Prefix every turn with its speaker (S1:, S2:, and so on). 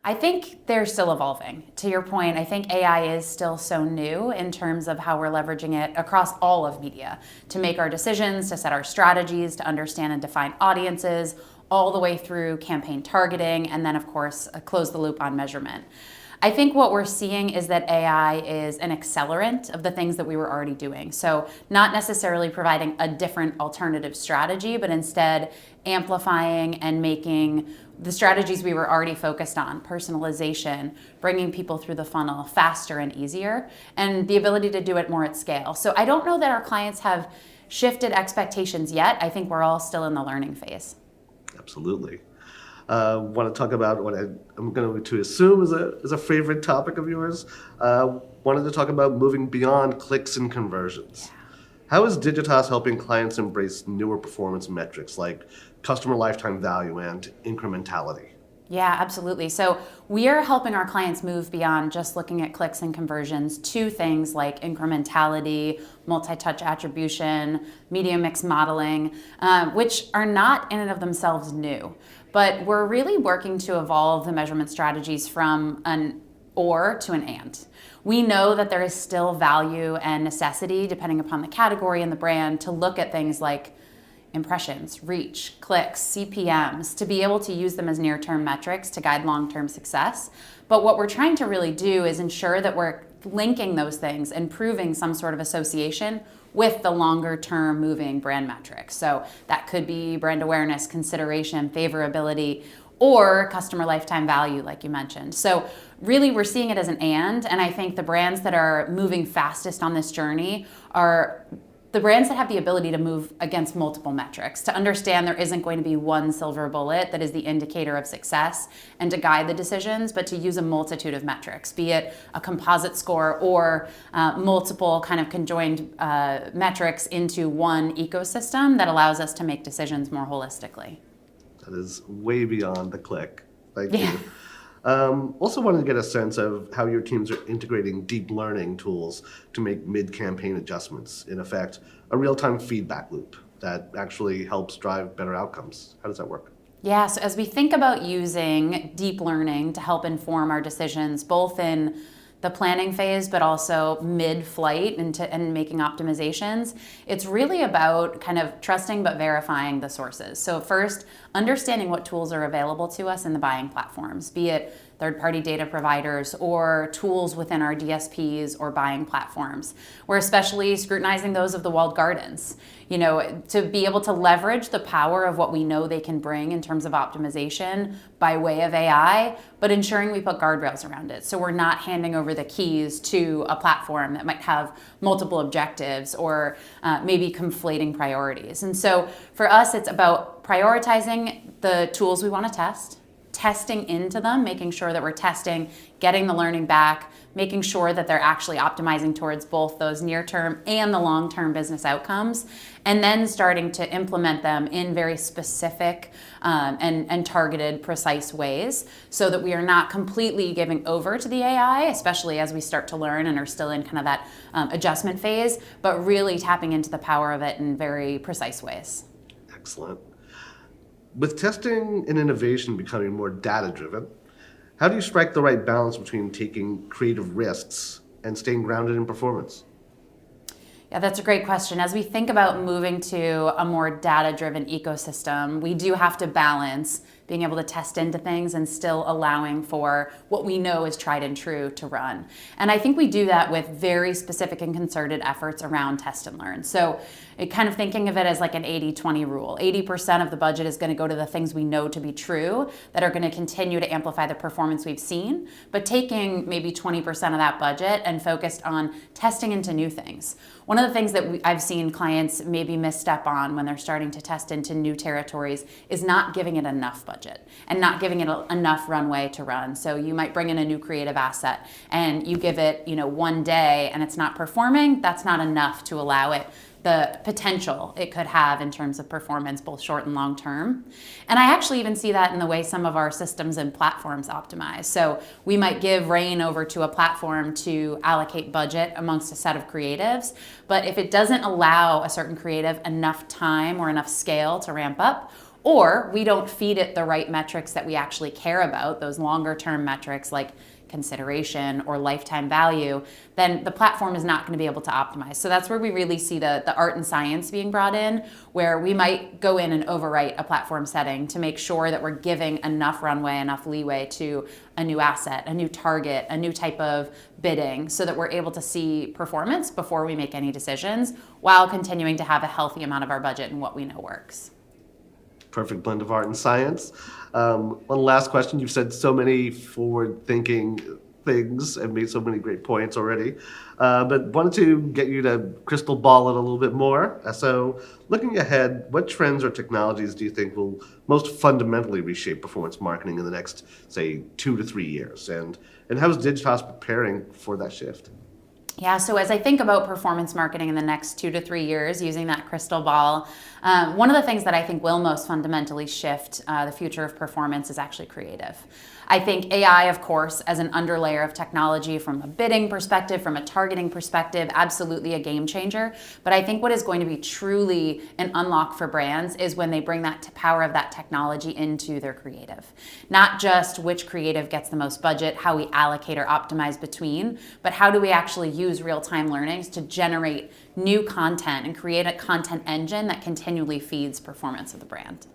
S1: I think they're still evolving. To your point, I think AI is still so new in terms of how we're leveraging it across all of media to make our decisions, to set our strategies, to understand and define audiences, all the way through campaign targeting, and then of course, close the loop on measurement. I think what we're seeing is that AI is an accelerant of the things that we were already doing. So not necessarily providing a different alternative strategy, but instead amplifying and making the strategies we were already focused on, personalization, bringing people through the funnel faster and easier, and the ability to do it more at scale. So I don't know that our clients have shifted expectations yet. I think we're all still in the learning phase.
S2: Absolutely. Want to talk about what I'm going to assume is a favorite topic of yours. Wanted to talk about moving beyond clicks and conversions. How is Digitas helping clients embrace newer performance metrics like customer lifetime value and incrementality?
S1: Yeah, absolutely. So we are helping our clients move beyond just looking at clicks and conversions to things like incrementality, multi-touch attribution, media mix modeling, which are not in and of themselves new. But we're really working to evolve the measurement strategies from an or to an and. We know that there is still value and necessity, depending upon the category and the brand, to look at things like impressions, reach, clicks, CPMs, to be able to use them as near-term metrics to guide long-term success. But what we're trying to really do is ensure that we're linking those things and proving some sort of association with the longer-term moving brand metrics. So that could be brand awareness, consideration, favorability, or customer lifetime value, like you mentioned. So really we're seeing it as an and I think the brands that are moving fastest on this journey are the brands that have the ability to move against multiple metrics, to understand there isn't going to be one silver bullet that is the indicator of success and to guide the decisions, but to use a multitude of metrics, be it a composite score or multiple kind of conjoined metrics into one ecosystem that allows us to make decisions more holistically.
S2: That is way beyond the click. Thank you. Also wanted to get a sense of how your teams are integrating deep learning tools to make mid-campaign adjustments. In effect, a real-time feedback loop that actually helps drive better outcomes. How does that work?
S1: Yeah, so as we think about using deep learning to help inform our decisions, both in the planning phase, but also mid-flight and making optimizations, it's really about kind of trusting but verifying the sources. So first, understanding what tools are available to us in the buying platforms, be it third-party data providers or tools within our DSPs or buying platforms. We're especially scrutinizing those of the walled gardens, to be able to leverage the power of what we know they can bring in terms of optimization by way of AI, but ensuring we put guardrails around it. So we're not handing over the keys to a platform that might have multiple objectives or maybe conflating priorities. And so for us, it's about prioritizing the tools we want to test, testing into them, making sure that we're testing, getting the learning back, making sure that they're actually optimizing towards both those near-term and the long-term business outcomes, and then starting to implement them in very specific and targeted, precise ways so that we are not completely giving over to the AI, especially as we start to learn and are still in kind of that adjustment phase, but really tapping into the power of it in very precise ways.
S2: Excellent. With testing and innovation becoming more data-driven, how do you strike the right balance between taking creative risks and staying grounded in performance?
S1: Yeah, that's a great question. As we think about moving to a more data-driven ecosystem, we do have to balance being able to test into things and still allowing for what we know is tried and true to run. And I think we do that with very specific and concerted efforts around test and learn. So kind of thinking of it as like an 80-20 rule. 80% of the budget is going to go to the things we know to be true that are going to continue to amplify the performance we've seen, but taking maybe 20% of that budget and focused on testing into new things. One of the things that I've seen clients maybe misstep on when they're starting to test into new territories is not giving it enough budget and not giving it enough runway to run. So you might bring in a new creative asset and you give it, one day and it's not performing. That's not enough to allow it the potential it could have in terms of performance, both short and long term. And I actually even see that in the way some of our systems and platforms optimize. So we might give reign over to a platform to allocate budget amongst a set of creatives, but if it doesn't allow a certain creative enough time or enough scale to ramp up, or we don't feed it the right metrics that we actually care about, those longer term metrics like consideration or lifetime value, then the platform is not going to be able to optimize. So that's where we really see the art and science being brought in, where we might go in and overwrite a platform setting to make sure that we're giving enough runway, enough leeway to a new asset, a new target, a new type of bidding, so that we're able to see performance before we make any decisions, while continuing to have a healthy amount of our budget and what we know works.
S2: Perfect blend of art and science. One last question. You've said so many forward-thinking things and made so many great points already, but wanted to get you to crystal ball it a little bit more. So looking ahead, what trends or technologies do you think will most fundamentally reshape performance marketing in the next, say, 2 to 3 years? And how is Digitas preparing for that shift?
S1: Yeah, so as I think about performance marketing in the next 2 to 3 years, using that crystal ball, one of the things that I think will most fundamentally shift the future of performance is actually creative. I think AI, of course, as an underlayer of technology from a bidding perspective, from a targeting perspective, absolutely a game changer. But I think what is going to be truly an unlock for brands is when they bring that power of that technology into their creative. Not just which creative gets the most budget, how we allocate or optimize between, but how do we actually use real-time learnings to generate new content and create a content engine that continually feeds performance of the brand.